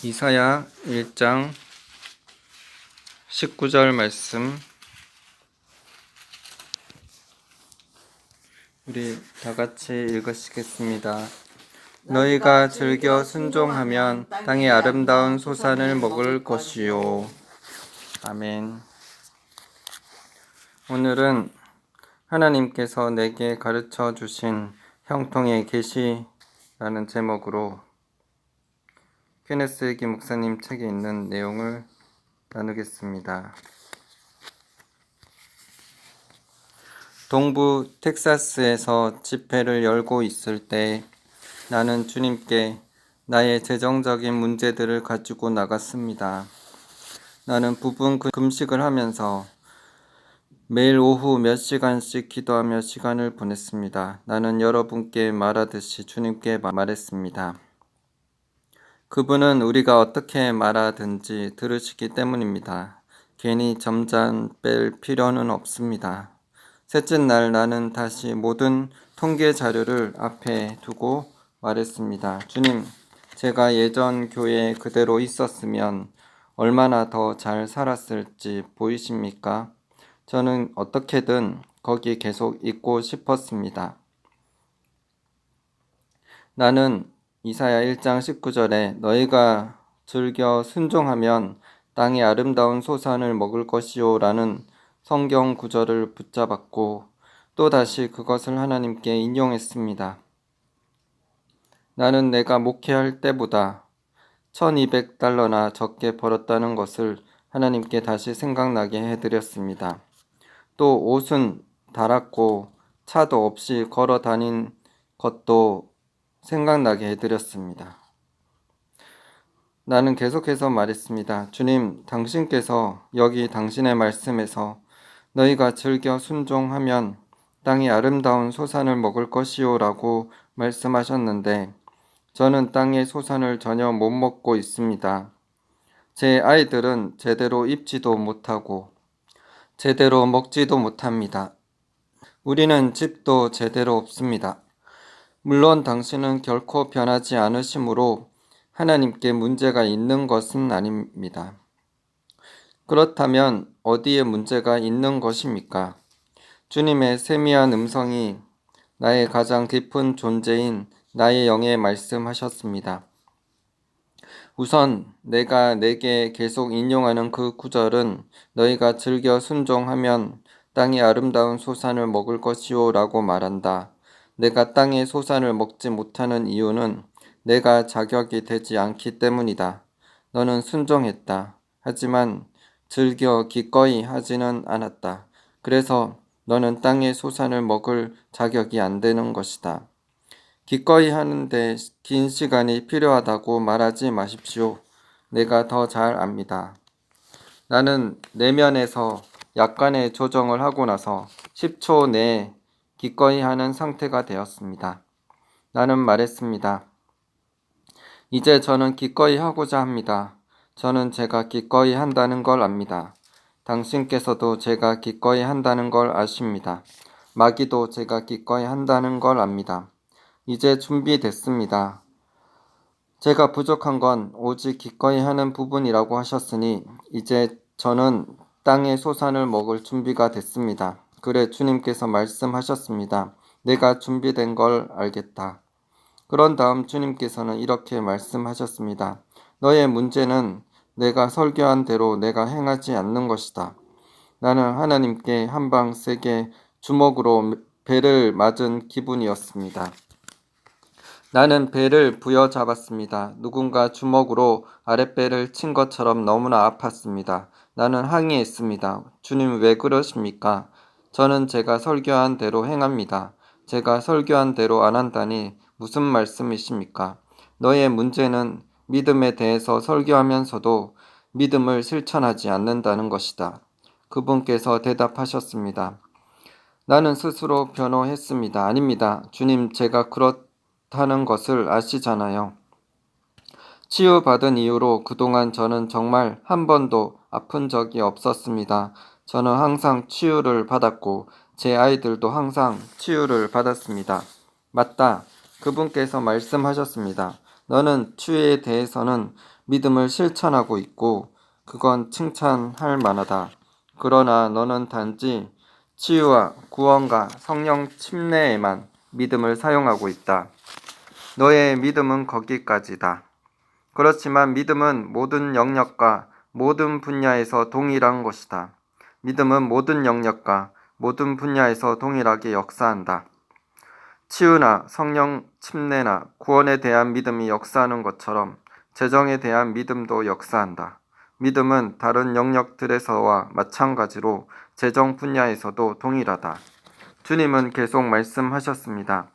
이사야 1장 19절 말씀 우리 다같이 읽으시겠습니다. 너희가 즐겨 순종하면 땅의 아름다운 소산을 먹을 것이요. 아멘. 오늘은 하나님께서 내게 가르쳐 주신 형통의 계시라는 제목으로 케네스 해기 목사님 책에 있는 내용을 나누겠습니다. 동부 텍사스에서 집회를 열고 있을 때 나는 주님께 나의 재정적인 문제들을 가지고 나갔습니다. 나는 부분 금식을 하면서 매일 오후 몇 시간씩 기도하며 시간을 보냈습니다. 나는 여러분께 말하듯이 주님께 말했습니다. 그분은 우리가 어떻게 말하든지 들으시기 때문입니다. 괜히 점잖 뺄 필요는 없습니다. 셋째 날 나는 다시 모든 통계 자료를 앞에 두고 말했습니다. 주님, 제가 예전 교회에 그대로 있었으면 얼마나 더 잘 살았을지 보이십니까? 저는 어떻게든 거기 계속 있고 싶었습니다. 나는 이사야 1장 19절에 너희가 즐겨 순종하면 땅의 아름다운 소산을 먹을 것이요 라는 성경 구절을 붙잡았고 또다시 그것을 하나님께 인용했습니다. 나는 내가 목회할 때보다 $1200나 적게 벌었다는 것을 하나님께 다시 생각나게 해드렸습니다. 또 옷은 달았고 차도 없이 걸어 다닌 것도 생각나게 해드렸습니다. 나는 계속해서 말했습니다. 주님, 당신께서 여기 당신의 말씀에서 너희가 즐겨 순종하면 땅의 아름다운 소산을 먹을 것이요 라고 말씀하셨는데 저는 땅의 소산을 전혀 못 먹고 있습니다. 제 아이들은 제대로 입지도 못하고 제대로 먹지도 못합니다. 우리는 집도 제대로 없습니다. 물론 당신은 결코 변하지 않으시므로 하나님께 문제가 있는 것은 아닙니다. 그렇다면 어디에 문제가 있는 것입니까? 주님의 세미한 음성이 나의 가장 깊은 존재인 나의 영에 말씀하셨습니다. 우선 내가 내게 계속 인용하는 그 구절은 너희가 즐겨 순종하면 땅의 아름다운 소산을 먹을 것이요 라고 말한다. 내가 땅의 소산을 먹지 못하는 이유는 내가 자격이 되지 않기 때문이다. 너는 순종했다. 하지만 즐겨 기꺼이 하지는 않았다. 그래서 너는 땅의 소산을 먹을 자격이 안 되는 것이다. 기꺼이 하는데 긴 시간이 필요하다고 말하지 마십시오. 내가 더 잘 압니다. 나는 내면에서 약간의 조정을 하고 나서 10초 내에 기꺼이 하는 상태가 되었습니다. 나는 말했습니다. 이제 저는 기꺼이 하고자 합니다. 저는 제가 기꺼이 한다는 걸 압니다. 당신께서도 제가 기꺼이 한다는 걸 아십니다. 마귀도 제가 기꺼이 한다는 걸 압니다. 이제 준비됐습니다. 제가 부족한 건 오직 기꺼이 하는 부분이라고 하셨으니 이제 저는 땅의 소산을 먹을 준비가 됐습니다. 그래 주님께서 말씀하셨습니다. 내가 준비된 걸 알겠다. 그런 다음 주님께서는 이렇게 말씀하셨습니다. 너의 문제는 내가 설교한 대로 내가 행하지 않는 것이다. 나는 하나님께 한 방 세게 주먹으로 배를 맞은 기분이었습니다. 나는 배를 부여잡았습니다. 누군가 주먹으로 아랫배를 친 것처럼 너무나 아팠습니다. 나는 항의했습니다. 주님 왜 그러십니까? 저는 제가 설교한 대로 행합니다. 제가 설교한 대로 안 한다니 무슨 말씀이십니까? 너의 문제는 믿음에 대해서 설교하면서도 믿음을 실천하지 않는다는 것이다. 그분께서 대답하셨습니다. 나는 스스로 변호했습니다. 아닙니다. 주님, 제가 그렇다는 것을 아시잖아요. 치유받은 이후로 그동안 저는 정말 한 번도 아픈 적이 없었습니다. 저는 항상 치유를 받았고 제 아이들도 항상 치유를 받았습니다. 맞다. 그분께서 말씀하셨습니다. 너는 치유에 대해서는 믿음을 실천하고 있고 그건 칭찬할 만하다. 그러나 너는 단지 치유와 구원과 성령 침례에만 믿음을 사용하고 있다. 너의 믿음은 거기까지다. 그렇지만 믿음은 모든 영역과 모든 분야에서 동일한 것이다. 믿음은 모든 영역과 모든 분야에서 동일하게 역사한다. 치유나 성령 침례나 구원에 대한 믿음이 역사하는 것처럼 재정에 대한 믿음도 역사한다. 믿음은 다른 영역들에서와 마찬가지로 재정 분야에서도 동일하다. 주님은 계속 말씀하셨습니다.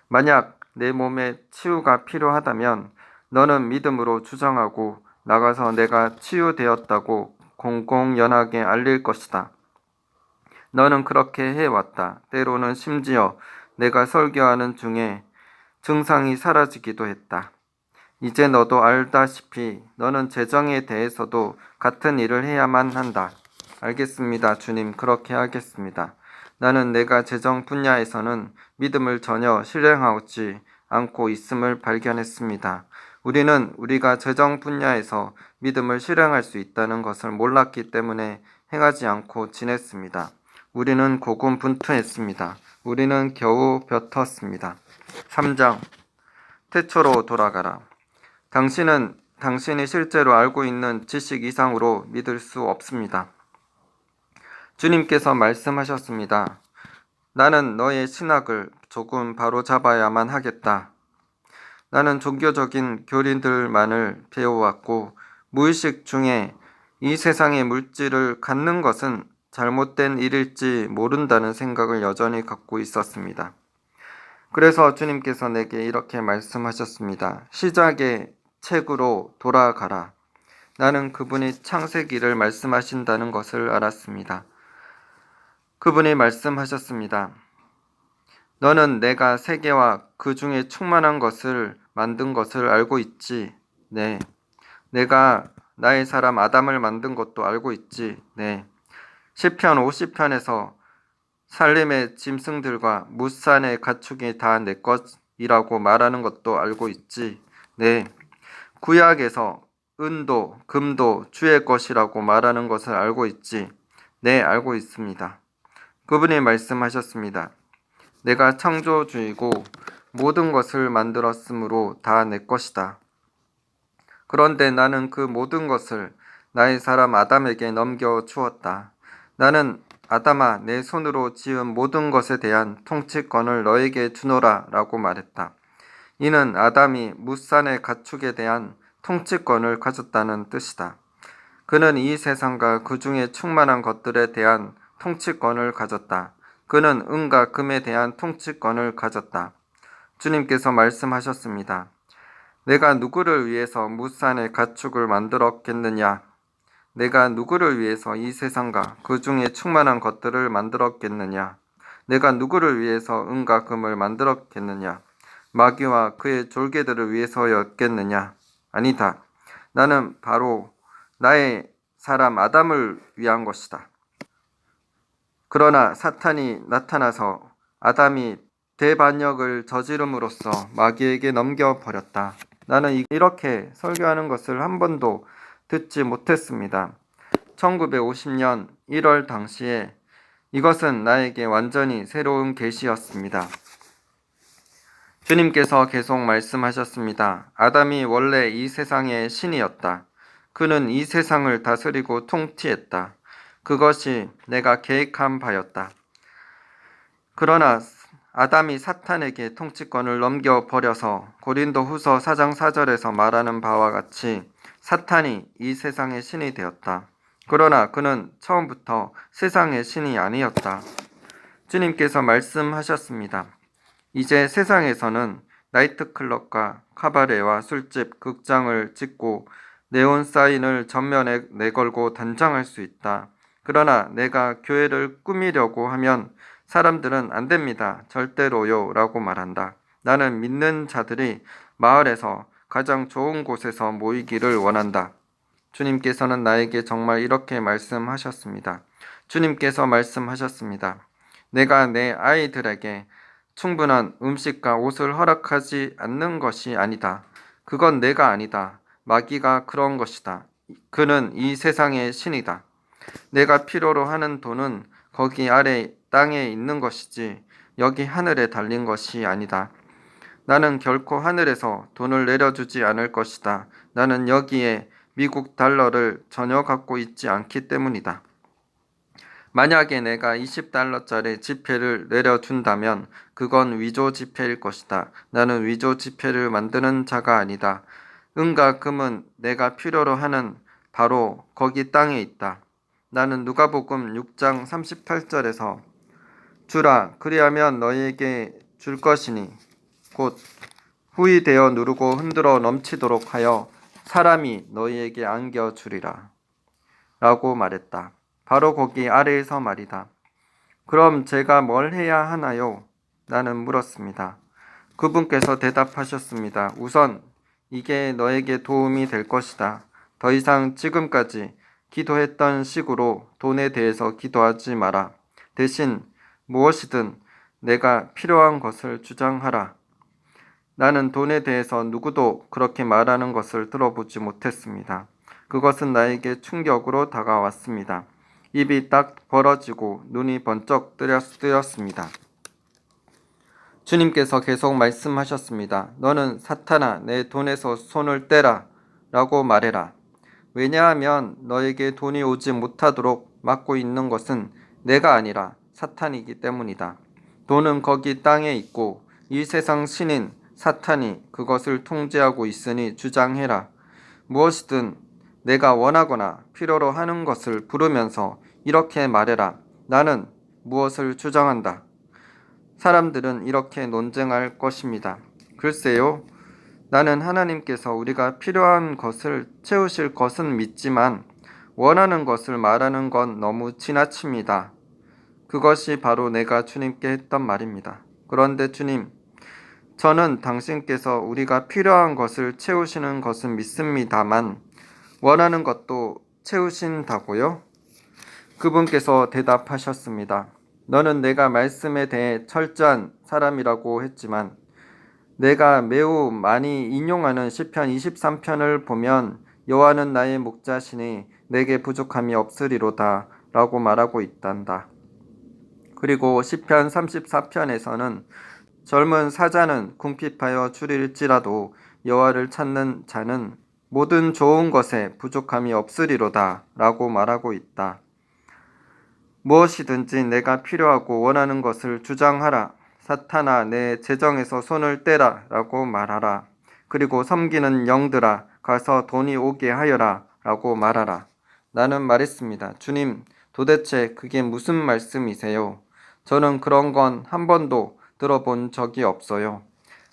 만약 내 몸에 치유가 필요하다면 너는 믿음으로 주장하고 나가서 내가 치유되었다고 공공연하게 알릴 것이다. 너는 그렇게 해왔다. 때로는 심지어 내가 설교하는 중에 증상이 사라지기도 했다. 이제 너도 알다시피 너는 재정에 대해서도 같은 일을 해야만 한다. 알겠습니다, 주님. 그렇게 하겠습니다. 나는 내가 재정 분야에서는 믿음을 전혀 실행하지 않고 있음을 발견했습니다. 우리는 우리가 재정 분야에서 믿음을 실행할 수 있다는 것을 몰랐기 때문에 행하지 않고 지냈습니다. 우리는 고군분투했습니다. 우리는 겨우 버텼습니다. 3장 태초로 돌아가라. 당신이 실제로 알고 있는 지식 이상으로 믿을 수 없습니다. 주님께서 말씀하셨습니다. 나는 너의 신학을 조금 바로잡아야만 하겠다. 나는 종교적인 교리들만을 배워왔고 무의식 중에 이 세상의 물질을 갖는 것은 잘못된 일일지 모른다는 생각을 여전히 갖고 있었습니다. 그래서 주님께서 내게 이렇게 말씀하셨습니다. 시작의 책으로 돌아가라. 나는 그분이 창세기를 말씀하신다는 것을 알았습니다. 그분이 말씀하셨습니다. 너는 내가 세계와 그 중에 충만한 것을 만든 것을 알고 있지? 네. 내가 나의 사람 아담을 만든 것도 알고 있지? 네. 시편 50편에서 살림의 짐승들과 무산의 가축이 다 내 것이라고 말하는 것도 알고 있지? 네. 구약에서 은도, 금도 주의 것이라고 말하는 것을 알고 있지? 네, 알고 있습니다. 그분이 말씀하셨습니다. 내가 창조주이고 모든 것을 만들었으므로 다 내 것이다. 그런데 나는 그 모든 것을 나의 사람 아담에게 넘겨 주었다. 나는 아담아, 내 손으로 지은 모든 것에 대한 통치권을 너에게 주노라 라고 말했다. 이는 아담이 무산의 가축에 대한 통치권을 가졌다는 뜻이다. 그는 이 세상과 그 중에 충만한 것들에 대한 통치권을 가졌다. 그는 은과 금에 대한 통치권을 가졌다. 주님께서 말씀하셨습니다. 내가 누구를 위해서 무산의 가축을 만들었겠느냐? 내가 누구를 위해서 이 세상과 그 중에 충만한 것들을 만들었겠느냐? 내가 누구를 위해서 은과 금을 만들었겠느냐? 마귀와 그의 졸개들을 위해서였겠느냐? 아니다. 나는 바로 나의 사람 아담을 위한 것이다. 그러나 사탄이 나타나서 아담이 대반역을 저지름으로써 마귀에게 넘겨버렸다. 나는 이렇게 설교하는 것을 한 번도 듣지 못했습니다. 1950년 1월 당시에 이것은 나에게 완전히 새로운 계시였습니다. 주님께서 계속 말씀하셨습니다. 아담이 원래 이 세상의 신이었다. 그는 이 세상을 다스리고 통치했다. 그것이 내가 계획한 바였다. 그러나 아담이 사탄에게 통치권을 넘겨버려서 고린도 후서 4장 4절에서 말하는 바와 같이 사탄이 이 세상의 신이 되었다. 그러나 그는 처음부터 세상의 신이 아니었다. 주님께서 말씀하셨습니다. 이제 세상에서는 나이트클럽과 카바레와 술집, 극장을 짓고 네온 사인을 전면에 내걸고 단장할 수 있다. 그러나 내가 교회를 꾸미려고 하면 사람들은 안 됩니다. 절대로요. 라고 말한다. 나는 믿는 자들이 마을에서 가장 좋은 곳에서 모이기를 원한다. 주님께서는 나에게 정말 이렇게 말씀하셨습니다. 주님께서 말씀하셨습니다. 내가 내 아이들에게 충분한 음식과 옷을 허락하지 않는 것이 아니다. 그건 내가 아니다. 마귀가 그런 것이다. 그는 이 세상의 신이다. 내가 필요로 하는 돈은 거기 아래 땅에 있는 것이지 여기 하늘에 달린 것이 아니다. 나는 결코 하늘에서 돈을 내려주지 않을 것이다. 나는 여기에 미국 달러를 전혀 갖고 있지 않기 때문이다. 만약에 내가 20달러짜리 지폐를 내려준다면 그건 위조 지폐일 것이다. 나는 위조 지폐를 만드는 자가 아니다. 은과 금은 내가 필요로 하는 바로 거기 땅에 있다. 나는 누가복음 6장 38절에서 주라 그리하면 너희에게 줄 것이니 곧 후이 되어 누르고 흔들어 넘치도록 하여 사람이 너희에게 안겨 주리라 라고 말했다. 바로 거기 아래에서 말이다. 그럼 제가 뭘 해야 하나요? 나는 물었습니다. 그분께서 대답하셨습니다. 우선 이게 너에게 도움이 될 것이다. 더 이상 지금까지 기도했던 식으로 돈에 대해서 기도하지 마라. 대신 무엇이든 내가 필요한 것을 주장하라. 나는 돈에 대해서 누구도 그렇게 말하는 것을 들어보지 못했습니다. 그것은 나에게 충격으로 다가왔습니다. 입이 딱 벌어지고 눈이 번쩍 뜨였습니다. 주님께서 계속 말씀하셨습니다. 너는 사탄아 내 돈에서 손을 떼라 라고 말해라. 왜냐하면 너에게 돈이 오지 못하도록 막고 있는 것은 내가 아니라 사탄이기 때문이다. 돈은 거기 땅에 있고 이 세상 신인 사탄이 그것을 통제하고 있으니 주장해라. 무엇이든 내가 원하거나 필요로 하는 것을 부르면서 이렇게 말해라. 나는 무엇을 주장한다. 사람들은 이렇게 논쟁할 것입니다. 글쎄요, 나는 하나님께서 우리가 필요한 것을 채우실 것은 믿지만 원하는 것을 말하는 건 너무 지나칩니다. 그것이 바로 내가 주님께 했던 말입니다. 그런데 주님, 저는 당신께서 우리가 필요한 것을 채우시는 것은 믿습니다만 원하는 것도 채우신다고요? 그분께서 대답하셨습니다. 너는 내가 말씀에 대해 철저한 사람이라고 했지만 내가 매우 많이 인용하는 시편 23편을 보면 여호와는 나의 목자시니 내게 부족함이 없으리로다 라고 말하고 있단다. 그리고 시편 34편에서는 젊은 사자는 궁핍하여 줄일지라도 여호와를 찾는 자는 모든 좋은 것에 부족함이 없으리로다 라고 말하고 있다. 무엇이든지 내가 필요하고 원하는 것을 주장하라. 사탄아 내 재정에서 손을 떼라 라고 말하라. 그리고 섬기는 영들아 가서 돈이 오게 하여라 라고 말하라. 나는 말했습니다. 주님, 도대체 그게 무슨 말씀이세요? 저는 그런 건 한 번도 들어본 적이 없어요.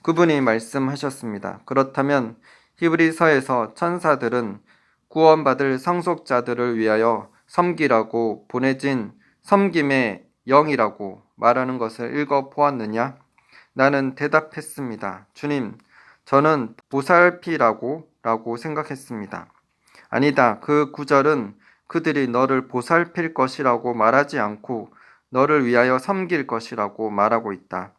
그분이 말씀하셨습니다. 그렇다면 히브리서에서 천사들은 구원받을 상속자들을 위하여 섬기라고 보내진 섬김의 영이라고 말하는 것을 읽어보았느냐? 나는 대답했습니다. 주님, 저는 보살피라고 생각했습니다. 아니다. 그 구절은 그들이 너를 보살필 것이라고 말하지 않고 너를 위하여 섬길 것이라고 말하고 있다.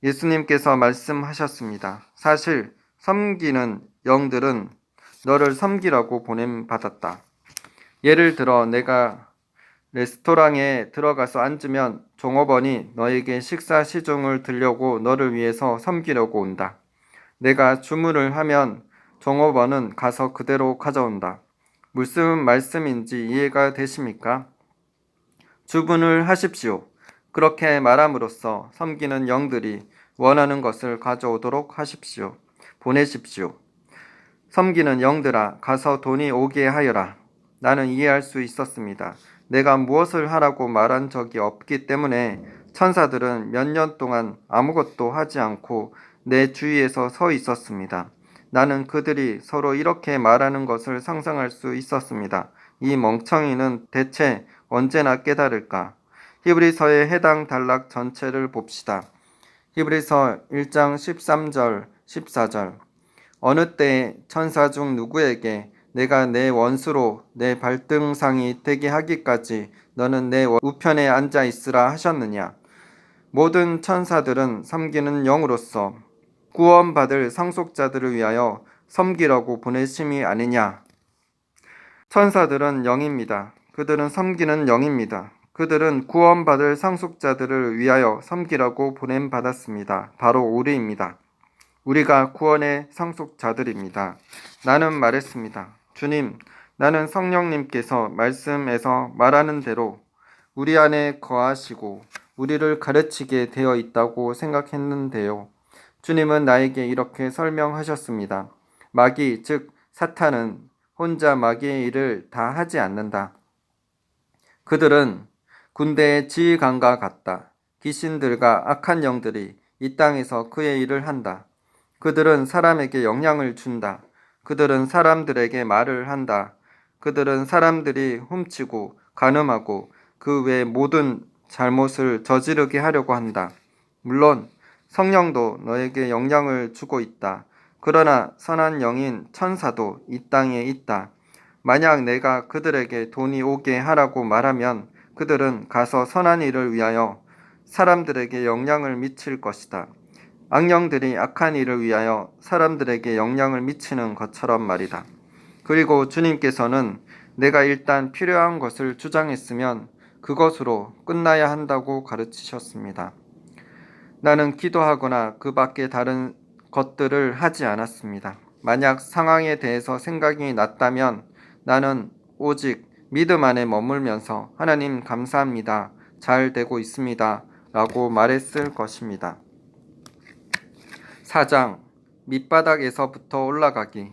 예수님께서 말씀하셨습니다. 사실 섬기는 영들은 너를 섬기라고 보냄받았다. 예를 들어 내가 레스토랑에 들어가서 앉으면 종업원이 너에게 식사 시중을 들려고 너를 위해서 섬기려고 온다. 내가 주문을 하면 종업원은 가서 그대로 가져온다. 무슨 말씀인지 이해가 되십니까? 주문을 하십시오. 그렇게 말함으로써 섬기는 영들이 원하는 것을 가져오도록 하십시오. 보내십시오. 섬기는 영들아 가서 돈이 오게 하여라. 나는 이해할 수 있었습니다. 내가 무엇을 하라고 말한 적이 없기 때문에 천사들은 몇 년 동안 아무것도 하지 않고 내 주위에서 서 있었습니다. 나는 그들이 서로 이렇게 말하는 것을 상상할 수 있었습니다. 이 멍청이는 대체 언제나 깨달을까? 히브리서의 해당 단락 전체를 봅시다. 히브리서 1장 13절, 14절. 어느 때에 천사 중 누구에게 내가 내 원수로 내 발등상이 되게 하기까지 너는 내 우편에 앉아 있으라 하셨느냐? 모든 천사들은 섬기는 영으로서 구원받을 상속자들을 위하여 섬기라고 보내심이 아니냐. 천사들은 영입니다. 그들은 섬기는 영입니다. 그들은 구원받을 상속자들을 위하여 섬기라고 보냄받았습니다. 바로 우리입니다. 우리가 구원의 상속자들입니다. 나는 말했습니다. 주님, 나는 성령님께서 말씀에서 말하는 대로 우리 안에 거하시고 우리를 가르치게 되어 있다고 생각했는데요. 주님은 나에게 이렇게 설명하셨습니다. 마귀, 즉 사탄은 혼자 마귀의 일을 다 하지 않는다. 그들은 군대의 지휘관과 같다. 귀신들과 악한 영들이 이 땅에서 그의 일을 한다. 그들은 사람에게 영향을 준다. 그들은 사람들에게 말을 한다. 그들은 사람들이 훔치고 간음하고 그 외 모든 잘못을 저지르게 하려고 한다. 물론 성령도 너에게 영향을 주고 있다. 그러나 선한 영인 천사도 이 땅에 있다. 만약 내가 그들에게 돈이 오게 하라고 말하면 그들은 가서 선한 일을 위하여 사람들에게 영향을 미칠 것이다. 악령들이 악한 일을 위하여 사람들에게 영향을 미치는 것처럼 말이다. 그리고 주님께서는 내가 일단 필요한 것을 주장했으면 그것으로 끝나야 한다고 가르치셨습니다. 나는 기도하거나 그 밖에 다른 것들을 하지 않았습니다. 만약 상황에 대해서 생각이 났다면 나는 오직 믿음 안에 머물면서 하나님 감사합니다. 잘 되고 있습니다. 라고 말했을 것입니다. 4장 밑바닥에서부터 올라가기.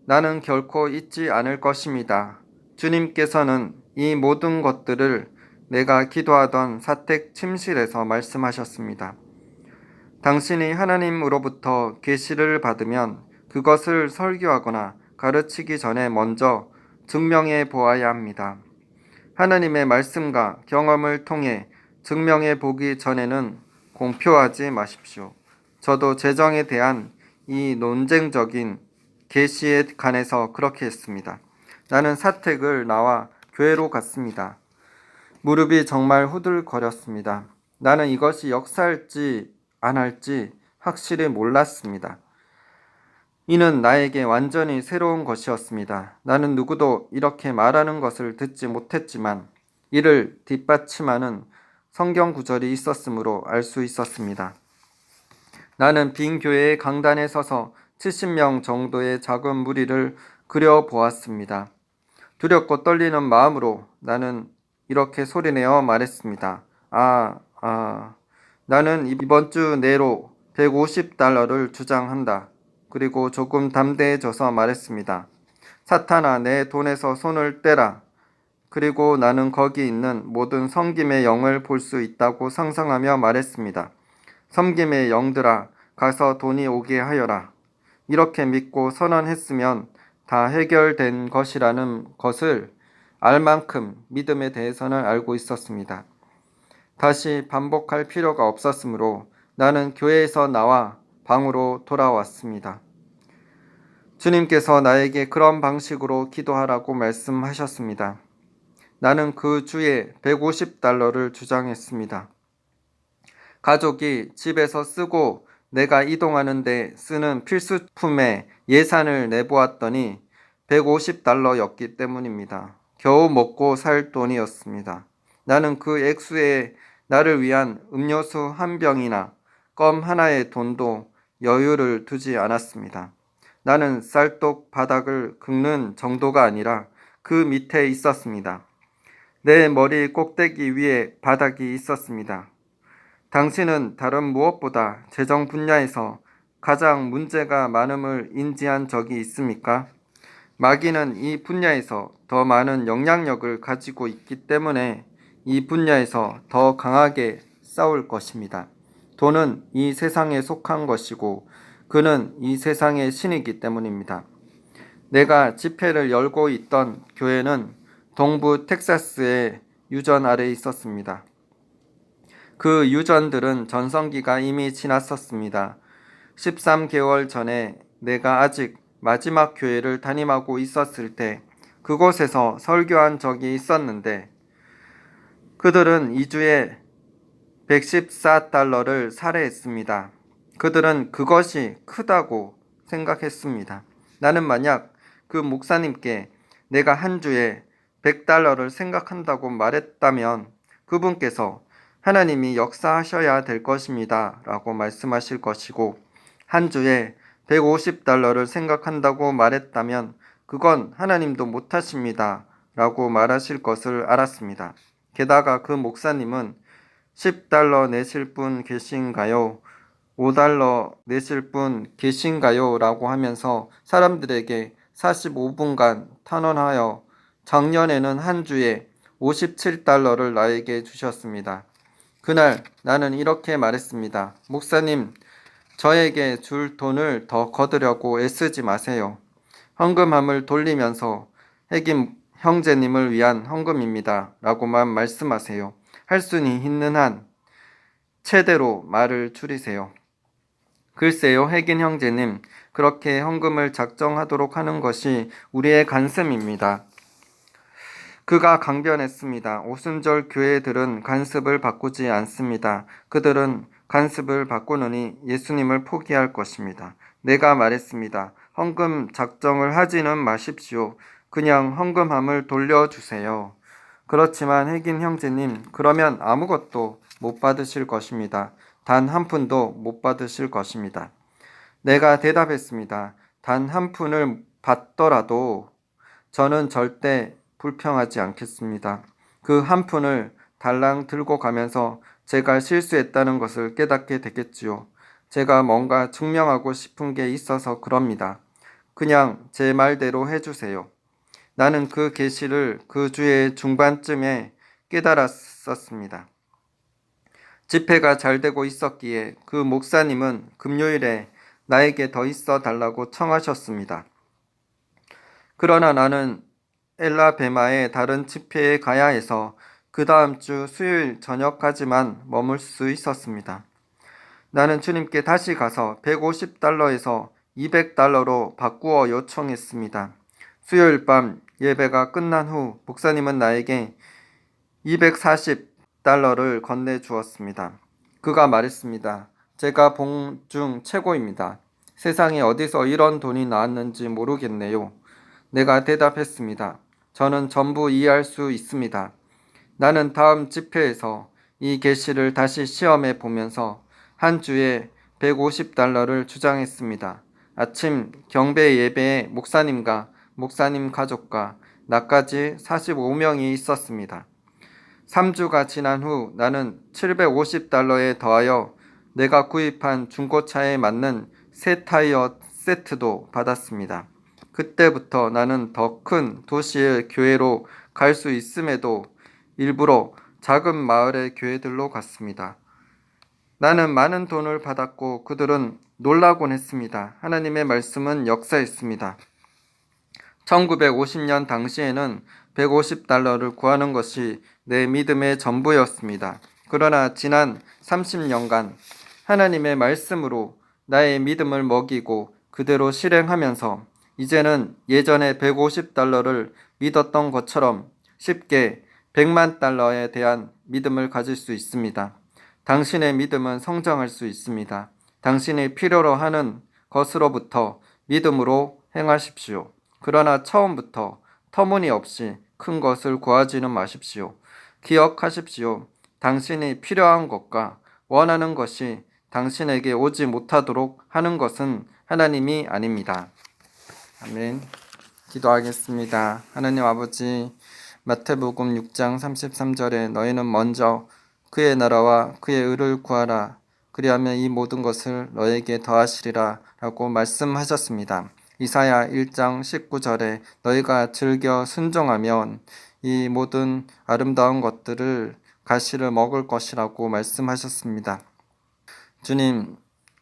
나는 결코 잊지 않을 것입니다. 주님께서는 이 모든 것들을 내가 기도하던 사택 침실에서 말씀하셨습니다. 당신이 하나님으로부터 계시를 받으면 그것을 설교하거나 가르치기 전에 먼저 증명해 보아야 합니다. 하나님의 말씀과 경험을 통해 증명해 보기 전에는 공표하지 마십시오. 저도 재정에 대한 이 논쟁적인 계시에 관해서 그렇게 했습니다. 나는 사택을 나와 교회로 갔습니다. 무릎이 정말 후들거렸습니다. 나는 이것이 역사할지 안 할지 확실히 몰랐습니다. 이는 나에게 완전히 새로운 것이었습니다. 나는 누구도 이렇게 말하는 것을 듣지 못했지만 이를 뒷받침하는 성경 구절이 있었으므로 알 수 있었습니다. 나는 빈 교회의 강단에 서서 70명 정도의 작은 무리를 그려보았습니다. 두렵고 떨리는 마음으로 나는 이렇게 소리내어 말했습니다. 나는 이번 주 내로 $150를 주장한다. 그리고 조금 담대해져서 말했습니다. 사탄아, 내 돈에서 손을 떼라. 그리고 나는 거기 있는 모든 섬김의 영을 볼 수 있다고 상상하며 말했습니다. 섬김의 영들아, 가서 돈이 오게 하여라. 이렇게 믿고 선언했으면 다 해결된 것이라는 것을 알 만큼 믿음에 대해서는 알고 있었습니다. 다시 반복할 필요가 없었으므로 나는 교회에서 나와 방으로 돌아왔습니다. 주님께서 나에게 그런 방식으로 기도하라고 말씀하셨습니다. 나는 그 주에 $150를 주장했습니다. 가족이 집에서 쓰고 내가 이동하는 데 쓰는 필수품에 예산을 내보았더니 $150였기 때문입니다. 겨우 먹고 살 돈이었습니다. 나는 그 액수에 나를 위한 음료수 한 병이나 껌 하나의 돈도 여유를 두지 않았습니다. 나는 쌀독 바닥을 긁는 정도가 아니라 그 밑에 있었습니다. 내 머리 꼭대기 위에 바닥이 있었습니다. 당신은 다른 무엇보다 재정 분야에서 가장 문제가 많음을 인지한 적이 있습니까? 마귀는 이 분야에서 더 많은 영향력을 가지고 있기 때문에 이 분야에서 더 강하게 싸울 것입니다. 돈은 이 세상에 속한 것이고 그는 이 세상의 신이기 때문입니다. 내가 집회를 열고 있던 교회는 동부 텍사스의 유전 아래에 있었습니다. 그 유전들은 전성기가 이미 지났었습니다. 13개월 전에 내가 아직 마지막 교회를 담임하고 있었을 때 그곳에서 설교한 적이 있었는데 그들은 2주에 $114를 살해했습니다. 그들은 그것이 크다고 생각했습니다. 나는 만약 그 목사님께 내가 한 주에 100달러를 생각한다고 말했다면 그분께서 하나님이 역사하셔야 될 것입니다 라고 말씀하실 것이고, 한 주에 150달러를 생각한다고 말했다면 그건 하나님도 못하십니다 라고 말하실 것을 알았습니다. 게다가 그 목사님은 10달러 내실 분 계신가요? 5달러 내실 분 계신가요? 라고 하면서 사람들에게 45분간 탄원하여 작년에는 한 주에 57달러를 나에게 주셨습니다. 그날 나는 이렇게 말했습니다. 목사님, 저에게 줄 돈을 더 거두려고 애쓰지 마세요. 헌금함을 돌리면서 핵임 형제님을 위한 헌금입니다 라고만 말씀하세요. 할 수 있는 한 최대로 말을 줄이세요. 글쎄요, 핵인 형제님, 그렇게 헌금을 작정하도록 하는 것이 우리의 간섭입니다. 그가 강변했습니다. 오순절 교회들은 간섭을 바꾸지 않습니다. 그들은 간섭을 바꾸느니 예수님을 포기할 것입니다. 내가 말했습니다. 헌금 작정을 하지는 마십시오. 그냥 헌금함을 돌려주세요. 그렇지만 핵인 형제님, 그러면 아무것도 못 받으실 것입니다. 단 한 푼도 못 받으실 것입니다. 내가 대답했습니다. 단 한 푼을 받더라도 저는 절대 불평하지 않겠습니다. 그 한 푼을 달랑 들고 가면서 제가 실수했다는 것을 깨닫게 되겠지요. 제가 뭔가 증명하고 싶은 게 있어서 그럽니다. 그냥 제 말대로 해주세요. 나는 그 계시를 그 주의 중반쯤에 깨달았었습니다. 집회가 잘 되고 있었기에 그 목사님은 금요일에 나에게 더 있어 달라고 청하셨습니다. 그러나 나는 엘라베마의 다른 집회에 가야 해서 그 다음 주 수요일 저녁까지만 머물 수 있었습니다. 나는 주님께 다시 가서 150달러에서 200달러로 바꾸어 요청했습니다. 수요일 밤 예배가 끝난 후 목사님은 나에게 240달러를 건네주었습니다. 그가 말했습니다. 제가 본 중 최고입니다. 세상에 어디서 이런 돈이 나왔는지 모르겠네요. 내가 대답했습니다. 저는 전부 이해할 수 있습니다. 나는 다음 집회에서 이 계시를 다시 시험해 보면서 한 주에 150달러를 주장했습니다. 아침 경배 예배에 목사님과 목사님 가족과 나까지 45명이 있었습니다. 3주가 지난 후 나는 750달러에 더하여 내가 구입한 중고차에 맞는 새 타이어 세트도 받았습니다. 그때부터 나는 더 큰 도시의 교회로 갈 수 있음에도 일부러 작은 마을의 교회들로 갔습니다. 나는 많은 돈을 받았고 그들은 놀라곤 했습니다. 하나님의 말씀은 역사했습니다. 1950년 당시에는 150달러를 구하는 것이 내 믿음의 전부였습니다. 그러나 지난 30년간 하나님의 말씀으로 나의 믿음을 먹이고 그대로 실행하면서 이제는 예전에 150달러를 믿었던 것처럼 쉽게 100만 달러에 대한 믿음을 가질 수 있습니다. 당신의 믿음은 성장할 수 있습니다. 당신이 필요로 하는 것으로부터 믿음으로 행하십시오. 그러나 처음부터 터무니없이 큰 것을 구하지는 마십시오. 기억하십시오. 당신이 필요한 것과 원하는 것이 당신에게 오지 못하도록 하는 것은 하나님이 아닙니다. 아멘. 기도하겠습니다. 하나님 아버지, 마태복음 6장 33절에 너희는 먼저 그의 나라와 그의 의를 구하라. 그리하면 이 모든 것을 너에게 더하시리라 라고 말씀하셨습니다. 이사야 1장 19절에 너희가 즐겨 순종하면 이 모든 아름다운 것들을 가시를 먹을 것이라고 말씀하셨습니다. 주님,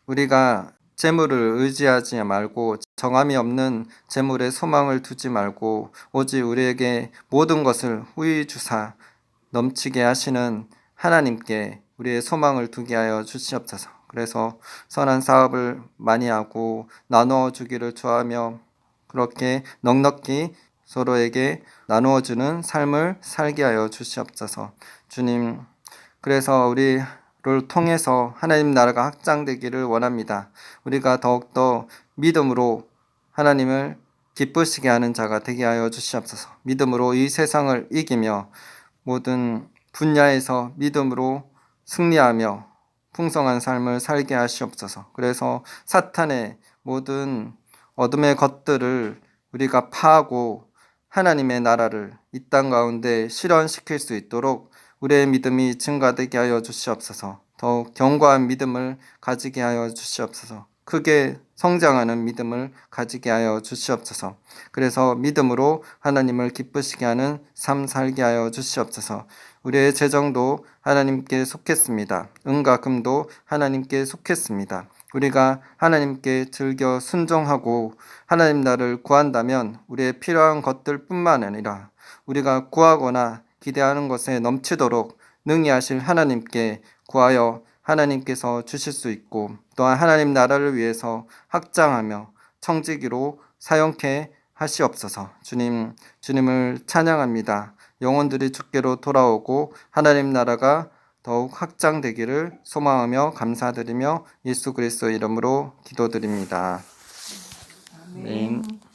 우리가 재물을 의지하지 말고 정함이 없는 재물에 소망을 두지 말고 오직 우리에게 모든 것을 후히 주사 넘치게 하시는 하나님께 우리의 소망을 두게 하여 주시옵소서. 그래서 선한 사업을 많이 하고 나누어 주기를 좋아하며 그렇게 넉넉히 서로에게 나누어 주는 삶을 살게 하여 주시옵소서. 주님, 그래서 우리를 통해서 하나님 나라가 확장되기를 원합니다. 우리가 더욱더 믿음으로 하나님을 기쁘시게 하는 자가 되게 하여 주시옵소서. 믿음으로 이 세상을 이기며 모든 분야에서 믿음으로 승리하며 풍성한 삶을 살게 하시옵소서. 그래서 사탄의 모든 어둠의 것들을 우리가 파하고 하나님의 나라를 이 땅 가운데 실현시킬 수 있도록 우리의 믿음이 증가되게 하여 주시옵소서. 더욱 견고한 믿음을 가지게 하여 주시옵소서. 크게 성장하는 믿음을 가지게 하여 주시옵소서. 그래서 믿음으로 하나님을 기쁘시게 하는 삶 살게 하여 주시옵소서. 우리의 재정도 하나님께 속했습니다. 은과 금도 하나님께 속했습니다. 우리가 하나님께 즐겨 순종하고 하나님 나를 구한다면 우리의 필요한 것들뿐만 아니라 우리가 구하거나 기대하는 것에 넘치도록 능히 하실 하나님께 구하여 하나님께서 주실 수 있고 또한 하나님 나라를 위해서 확장하며 청지기로 사용케 하시옵소서. 주님을 찬양합니다. 영혼들이 주께로 돌아오고 하나님 나라가 더욱 확장되기를 소망하며 감사드리며 예수 그리스도 이름으로 기도드립니다. 아멘.